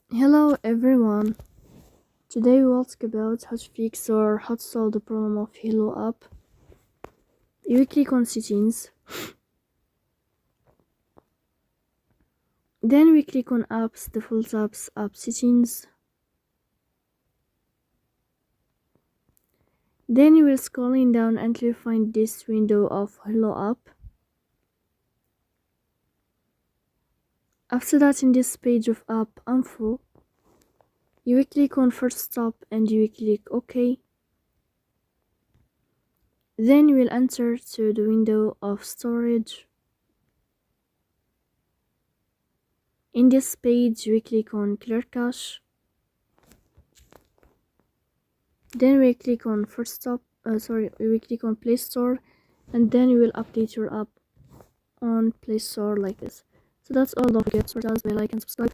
Hello everyone. Today we will talk about how to fix or how to solve the problem of Hulu app. You click on settings, then we click on apps, default apps, app settings. Then you will scrolling down until you find this window of Hulu app. After that, in this page of app info, you will click on first stop and you will click OK. Then you will enter to the window of storage. In this page, we click on clear cache. Then we click on first stop. We click on Play Store, and then you will update your app on Play Store like this. So that's all. Don't forget to like and subscribe.